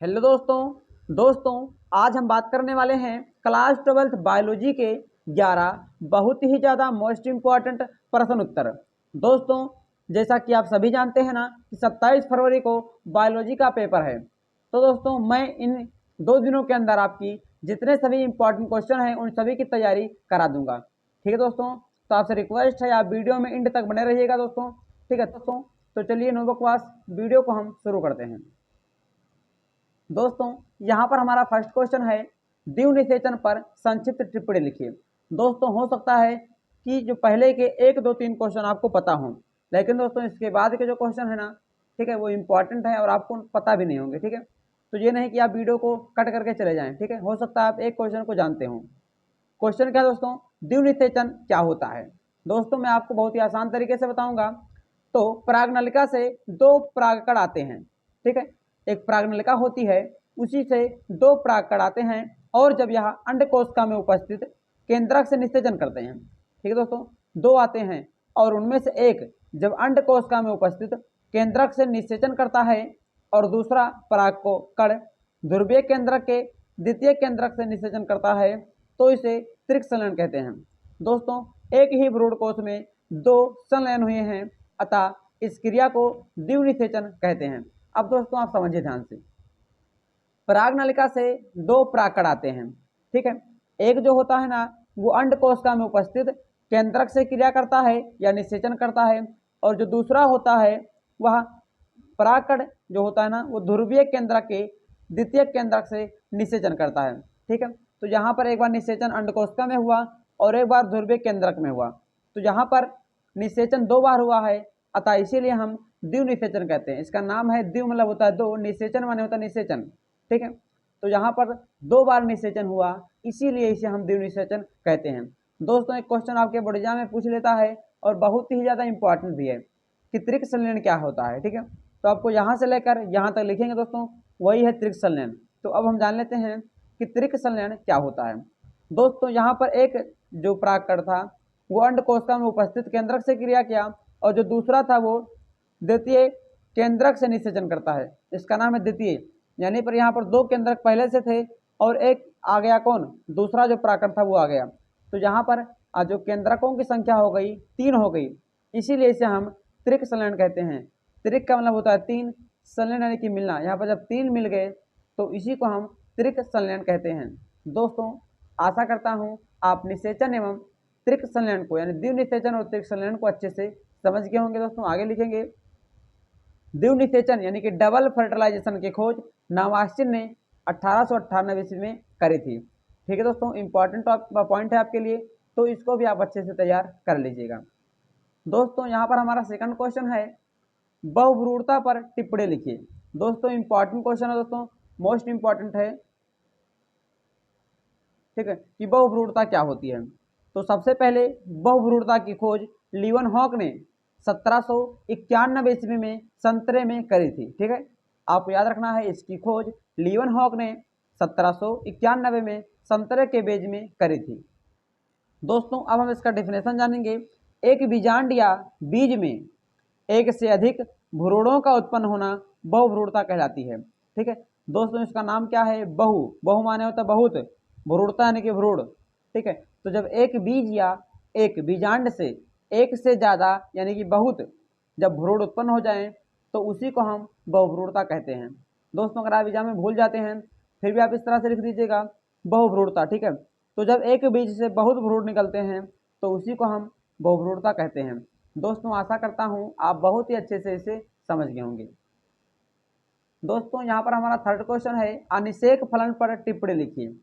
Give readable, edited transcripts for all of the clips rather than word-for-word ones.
Hello दोस्तों आज हम बात करने वाले हैं क्लास 12th बायोलॉजी के 11 बहुत ही ज़्यादा मोस्ट इम्पॉर्टेंट प्रश्न उत्तर। दोस्तों जैसा कि आप सभी जानते हैं ना कि 27 फरवरी को बायोलॉजी का पेपर है। तो दोस्तों मैं इन 2 दिनों के अंदर आपकी जितने सभी इम्पॉर्टेंट क्वेश्चन हैं उन सभी की तैयारी करा दूंगा। ठीक है दोस्तों, तो आपसे रिक्वेस्ट है आप वीडियो में एंड तक बने रहिएगा दोस्तों। ठीक है दोस्तों, तो चलिए नो बकवास वीडियो को हम शुरू करते हैं। दोस्तों यहाँ पर हमारा फर्स्ट क्वेश्चन है, द्विव निषेचन पर संक्षिप्त टिप्पणी लिखिए। दोस्तों हो सकता है कि जो पहले के 1 2 3 क्वेश्चन आपको पता हों, लेकिन दोस्तों इसके बाद के जो क्वेश्चन है ना, ठीक है, वो इम्पॉर्टेंट है और आपको पता भी नहीं होंगे। ठीक है, तो ये नहीं कि आप वीडियो को कट करके चले जाएं। ठीक है, हो सकता है आप एक क्वेश्चन को जानते हों। क्वेश्चन क्या दोस्तों, द्विव निषेचन क्या होता है। दोस्तों मैं आपको बहुत ही आसान तरीके से बताऊंगा। तो परागनलिका से 2 परागकण आते हैं। ठीक है, एक परागनलिका होती है, उसी से 2 परागकण आते हैं और जब यह अंडकोशिका में उपस्थित केंद्रक से निषेचन करते हैं। ठीक है दोस्तों, 2 आते हैं और उनमें से एक जब अंडकोशिका में उपस्थित केंद्रक से निषेचन करता है और दूसरा पराग को कण ध्रुवीय केंद्रक के द्वितीय केंद्रक से निषेचन करता है तो इसे त्रिक संलयन कहते हैं। दोस्तों एक ही भ्रूण कोश में 2 संलयन हुए हैं, अतः इस क्रिया को द्विव निषेचन कहते हैं। अब दोस्तों आप समझिए ध्यान से, परागनलिका से 2 परागकण आते हैं। ठीक है, एक जो होता है ना वो अंडकोशिका में उपस्थित केंद्रक से क्रिया करता है या निषेचन करता है, और जो दूसरा होता है वह परागकण जो होता है ना वो ध्रुवीय केंद्रक के द्वितीय केंद्रक से निषेचन करता है। ठीक है, तो यहाँ पर एक बार निषेचन अंडकोशिका में हुआ और एक बार ध्रुवीय केंद्रक में हुआ, तो यहाँ पर निषेचन 2 बार हुआ है, अतः इसीलिए हम द्विव निषेचन कहते हैं। इसका नाम है द्विव, मतलब होता है 2, निषेचन माने होता है निषेचन। ठीक है, तो यहाँ पर 2 बार निषेचन हुआ, इसीलिए इसे हम द्विव निषेचन कहते हैं। दोस्तों एक क्वेश्चन आपके बोर्ड एग्जाम में पूछ लेता है और बहुत ही ज़्यादा इंपॉर्टेंट भी है कि त्रिक संलयन क्या होता है। ठीक है, तो आपको यहाँ से लेकर यहाँ तक लिखेंगे दोस्तों, वही है त्रिक संलयन। तो अब हम जान लेते हैं कि त्रिक संलयन क्या होता है। दोस्तों यहाँ पर एक जो परागकण था वो अंडकोशिका में उपस्थित केंद्रक से क्रिया किया और जो दूसरा था वो द्वितीय केंद्रक से निषेचन करता है, इसका नाम है द्वितीय। यानी पर यहाँ पर 2 केंद्रक पहले से थे और एक आ गया कौन, दूसरा जो परागकण था वो आ गया, तो यहाँ पर जो केंद्रकों की संख्या हो गई 3 हो गई, इसीलिए इसे हम त्रिक संलयन कहते हैं। त्रिक का मतलब होता है 3, संलयन यानी कि मिलना। यहाँ पर जब 3 मिल गए तो इसी को हम त्रिक संलयन कहते हैं। दोस्तों आशा करता हूँ आप निषेचन एवं त्रिक संलयन को यानी द्विव निषेचन और त्रिक संलयन को अच्छे से समझ गए होंगे। दोस्तों आगे लिखेंगे, द्विव निषेचन यानी कि डबल फर्टिलाइजेशन की खोज नावास्टिन ने 1898 ईस्वी में करी थी। ठीक है दोस्तों, इंपॉर्टेंट पॉइंट है आपके लिए, तो इसको भी आप अच्छे से तैयार कर लीजिएगा। दोस्तों यहाँ पर हमारा सेकंड क्वेश्चन है, बहुभ्रूणता पर टिप्पणी लिखिए। दोस्तों इंपॉर्टेंट क्वेश्चन है दोस्तों, मोस्ट इंपॉर्टेंट है। ठीक है, कि बहुभ्रूणता क्या होती है। तो सबसे पहले बहुभ्रूणता की खोज लीवनहॉक ने 1791 ईस्वी में संतरे में करी थी। ठीक है, आपको याद रखना है इसकी खोज लीवनहॉक ने 1791 में संतरे के बीज में करी थी। दोस्तों अब हम इसका डेफिनेशन जानेंगे। एक बीजांड या बीज में एक से अधिक भ्रूणों का उत्पन्न होना बहुभ्रूणता कहलाती है। ठीक है दोस्तों, इसका नाम क्या है, बहु माने होता है बहुत, भ्रूणता यानी कि भ्रूण। ठीक है, तो जब एक बीज या एक बीजांड से एक से ज़्यादा यानी कि बहुत जब भ्रूण उत्पन्न हो जाएं तो उसी को हम बहुभ्रूणता कहते हैं। दोस्तों अगर आप एग्जाम में भूल जाते हैं फिर भी आप इस तरह से लिख दीजिएगा बहुभ्रूणता। ठीक है, तो जब एक बीज से बहुत भ्रूण निकलते हैं तो उसी को हम बहुभ्रूणता कहते हैं। दोस्तों आशा करता हूँ आप बहुत ही अच्छे से इसे समझ गए होंगे। दोस्तों यहाँ पर हमारा थर्ड क्वेश्चन है, अनिषेक फलन पर टिप्पणी लिखिए।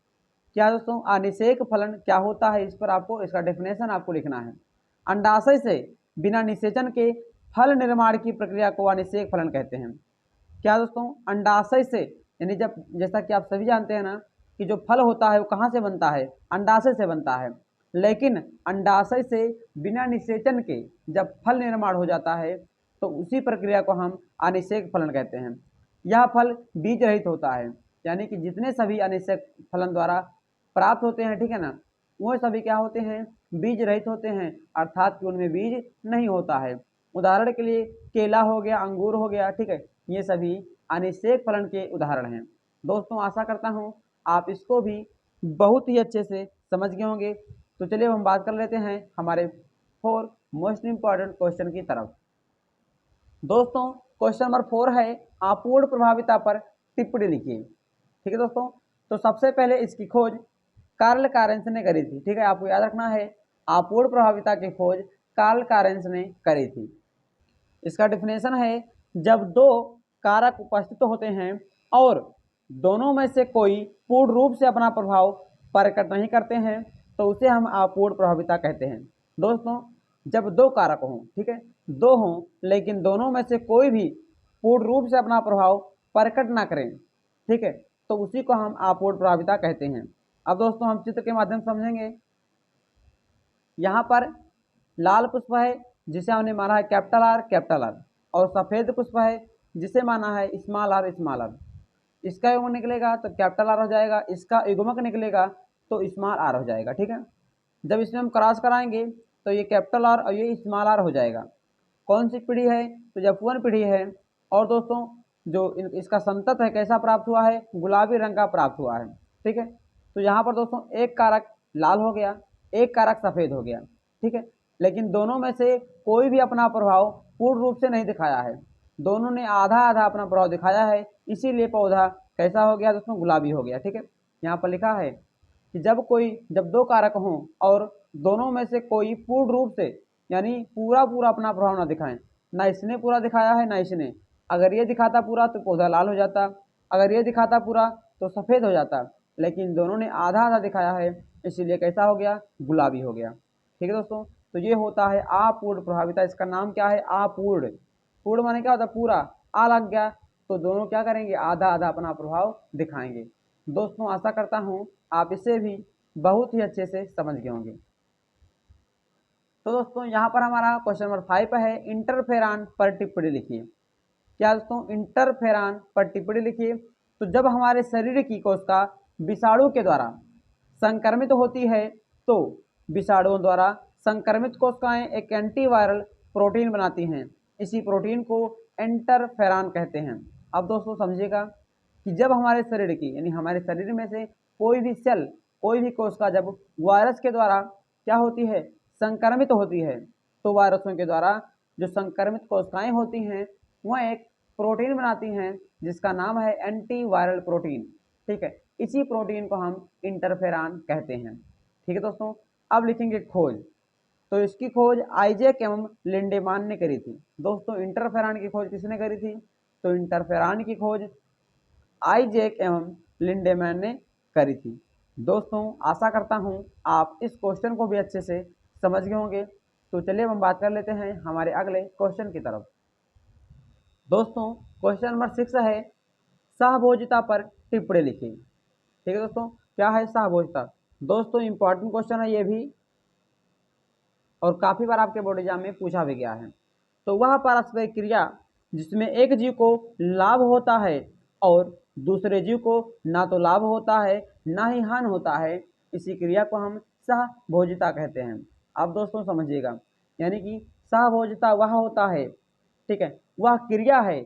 क्या दोस्तों, अनिषेक फलन क्या होता है, इस पर आपको इसका डेफिनेशन आपको लिखना है। अंडाशय से बिना निषेचन के फल निर्माण की प्रक्रिया को अनिषेक फलन कहते हैं। क्या दोस्तों, अंडाशय से यानी जब, जैसा कि आप सभी जानते हैं ना कि जो फल होता है वो कहाँ से बनता है, अंडाशय से बनता है। लेकिन अंडाशय से बिना निषेचन के जब फल निर्माण हो जाता है तो उसी प्रक्रिया को हम अनिषेक फलन कहते हैं। यह फल बीज रहित होता है, यानी कि जितने सभी अनिषेक फलन द्वारा प्राप्त होते हैं, ठीक है ना, वो सभी क्या होते हैं, बीज रहित होते हैं, अर्थात कि उनमें बीज नहीं होता है। उदाहरण के लिए केला हो गया, अंगूर हो गया, ठीक है, ये सभी अनिषेक फलन के उदाहरण हैं। दोस्तों आशा करता हूँ आप इसको भी बहुत ही अच्छे से समझ गए होंगे। तो चलिए हम बात कर लेते हैं हमारे 4 मोस्ट इम्पॉर्टेंट क्वेश्चन की तरफ। दोस्तों क्वेश्चन नंबर 4 है आपूर्ण प्रभाविता पर टिप्पणी लिखिए। ठीक है दोस्तों, तो सबसे पहले इसकी खोज कार्ल कारेंस ने करी थी। ठीक है, आपको याद रखना है आपूर्ण प्रभाविता की खोज कार्ल कारेंस ने करी थी। इसका डिफिनेशन है जब दो कारक उपस्थित होते हैं और दोनों में से कोई पूर्ण रूप से अपना प्रभाव प्रकट नहीं करते हैं तो उसे हम अपूर्ण प्रभाविता कहते हैं। दोस्तों जब दो कारक हों, ठीक है, दो हों लेकिन दोनों में से कोई भी पूर्ण रूप से अपना प्रभाव प्रकट ना करें, ठीक है, तो उसी को हम अपूर्ण प्रभाविता कहते हैं। अब दोस्तों हम चित्र के माध्यम से समझेंगे। यहाँ पर लाल पुष्प है जिसे हमने माना है कैपिटल आर, और सफ़ेद पुष्प है जिसे माना है स्मॉल आर। इसका युग्मक निकलेगा तो कैपिटल आर हो जाएगा, इसका युग्मक निकलेगा तो स्मॉल आर हो जाएगा। ठीक है, जब इसमें हम क्रॉस कराएंगे तो ये कैपिटल आर और ये स्मॉल आर हो जाएगा। कौन सी पीढ़ी है? तो F1 पीढ़ी है। और दोस्तों जो इसका संतत है कैसा प्राप्त हुआ है? गुलाबी रंग का प्राप्त हुआ है। ठीक है, तो यहाँ पर दोस्तों एक कारक लाल हो गया, एक कारक सफ़ेद हो गया। ठीक है, लेकिन दोनों में से कोई भी अपना प्रभाव पूर्ण रूप से नहीं दिखाया है, दोनों ने आधा आधा अपना प्रभाव दिखाया है, इसीलिए पौधा कैसा हो गया दोस्तों? गुलाबी हो गया। ठीक है, यहाँ पर लिखा है कि जब दो कारक हों और दोनों में से कोई पूर्ण रूप से यानी पूरा पूरा अपना प्रभाव ना दिखाएं, ना इसने पूरा दिखाया है ना इसने। अगर ये दिखाता पूरा तो पौधा लाल हो जाता, अगर ये दिखाता पूरा तो सफ़ेद हो जाता, लेकिन दोनों ने आधा आधा दिखाया है इसीलिए कैसा हो गया? गुलाबी हो गया। ठीक है दोस्तों, तो ये होता है अपूर्ण प्रभाविता। इसका नाम क्या है? अपूर्ण। पूर्ण माने क्या होता है? पूरा। आ लग गया तो दोनों क्या करेंगे? आधा आधा अपना प्रभाव दिखाएंगे। दोस्तों आशा करता हूँ आप इसे भी बहुत ही अच्छे से समझ गए होंगे। तो दोस्तों यहाँ पर हमारा क्वेश्चन नंबर 5 है इंटरफेरॉन पर टिप्पणी लिखिए। क्या दोस्तों? इंटरफेरॉन पर टिप्पणी लिखिए। तो जब हमारे शरीर की कोशिका विषाणु के द्वारा संक्रमित होती है तो विषाणुओं द्वारा संक्रमित कोशिकाएं एक एंटीवायरल प्रोटीन बनाती हैं, इसी प्रोटीन को इंटरफेरॉन कहते हैं। अब दोस्तों समझिएगा कि जब हमारे शरीर की यानी हमारे शरीर में से कोई भी सेल, कोई भी कोशिका जब वायरस के द्वारा क्या होती है? संक्रमित होती है, तो वायरसों के द्वारा जो संक्रमित कोशिकाएं होती हैं वह एक प्रोटीन बनाती हैं जिसका नाम है एंटीवायरल प्रोटीन। ठीक है, इसी प्रोटीन को हम इंटरफेरॉन कहते हैं। ठीक है दोस्तों, अब लिखेंगे खोज। तो इसकी खोज आइजैक एवं लिंडेमान ने करी थी। दोस्तों इंटरफेरॉन की खोज किसने करी थी? तो इंटरफेरॉन की खोज आइजैक एवं लिंडेमैन ने करी थी। दोस्तों आशा करता हूँ आप इस क्वेश्चन को भी अच्छे से समझ गए होंगे। तो चलिए हम बात कर लेते हैं हमारे अगले क्वेश्चन की तरफ। दोस्तों क्वेश्चन नंबर 6 है सहभोजिता पर टिप्पणी लिखिए। ठीक है दोस्तों, क्या है सहभोजिता? दोस्तों इंपॉर्टेंट क्वेश्चन है ये भी, और काफ़ी बार आपके बोर्ड एग्जाम में पूछा भी गया है। तो वह पारस्परिक क्रिया जिसमें एक जीव को लाभ होता है और दूसरे जीव को ना तो लाभ होता है ना ही हानि होता है, इसी क्रिया को हम सहभोजिता कहते हैं। अब दोस्तों समझिएगा, यानी कि सहभोजिता वह होता है, ठीक है, वह क्रिया है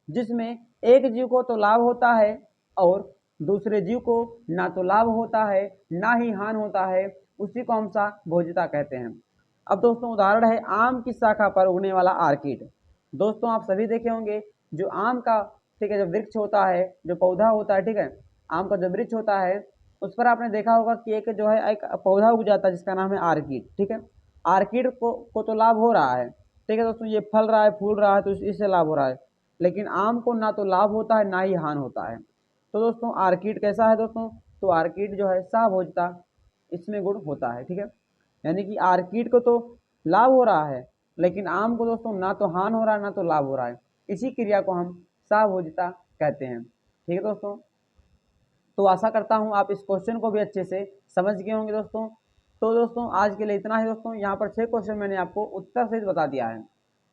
जिसमें एक जीव को तो लाभ होता है और दूसरे जीव को ना तो लाभ होता है ना ही हानि होता है, उसी को हम सहभोजिता कहते हैं। अब दोस्तों उदाहरण है आम की शाखा पर उगने वाला आर्किड। दोस्तों आप सभी देखे होंगे जो आम का, ठीक है, जो वृक्ष होता है, जो पौधा होता है, ठीक है, आम का जो वृक्ष होता है उस पर आपने देखा होगा कि एक जो है एक पौधा उग जाता है जिसका नाम है आर्किड। ठीक है, आर्किड को तो लाभ हो रहा है, ठीक है दोस्तों, ये फल रहा है, फूल रहा है, तो इससे लाभ हो रहा है, लेकिन आम को ना तो लाभ होता है ना ही हानि होता है। तो दोस्तों आर्किड कैसा है दोस्तों? तो आर्किड जो है सहभोजिता इसमें गुण होता है। ठीक है, यानी कि आर्किड को तो लाभ हो रहा है लेकिन आम को दोस्तों ना तो हानि हो रहा है ना तो लाभ हो रहा है, इसी क्रिया को हम सहभोजिता कहते हैं। ठीक है दोस्तों, तो आशा करता हूँ आप इस क्वेश्चन को भी अच्छे से समझ गए होंगे दोस्तों। तो दोस्तों आज के लिए इतना ही दोस्तों, यहाँ पर 6 क्वेश्चन मैंने आपको उत्तर सहित बता दिया है।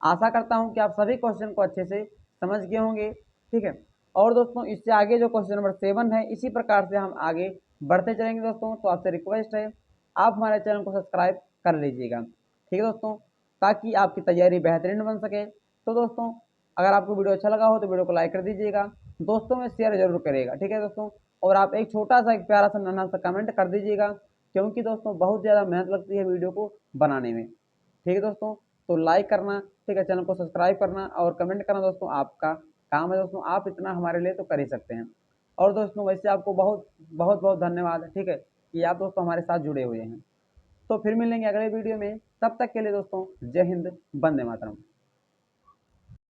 आशा करता हूँ कि आप सभी क्वेश्चन को अच्छे से समझ गए होंगे। ठीक है, और दोस्तों इससे आगे जो क्वेश्चन नंबर 7 है इसी प्रकार से हम आगे बढ़ते चलेंगे दोस्तों। तो आपसे रिक्वेस्ट है आप हमारे चैनल को सब्सक्राइब कर लीजिएगा। ठीक है दोस्तों, ताकि आपकी तैयारी बेहतरीन बन सके। तो दोस्तों अगर आपको वीडियो अच्छा लगा हो तो वीडियो को लाइक कर दीजिएगा, दोस्तों में शेयर जरूर करिएगा, ठीक है दोस्तों। और आप एक छोटा सा एक प्यारा सा नन्हा सा कमेंट कर दीजिएगा, क्योंकि दोस्तों बहुत ज़्यादा मेहनत लगती है वीडियो को बनाने में, ठीक है दोस्तों। तो लाइक करना, ठीक है, चैनल को सब्सक्राइब करना और कमेंट करना दोस्तों आपका काम है दोस्तों, आप इतना हमारे लिए तो कर ही सकते हैं। और दोस्तों वैसे आपको बहुत बहुत बहुत धन्यवाद, ठीक है, कि आप दोस्तों हमारे साथ जुड़े हुए हैं। तो फिर मिलेंगे अगले वीडियो में, तब तक के लिए दोस्तों जय हिंद, वंदे मातरम।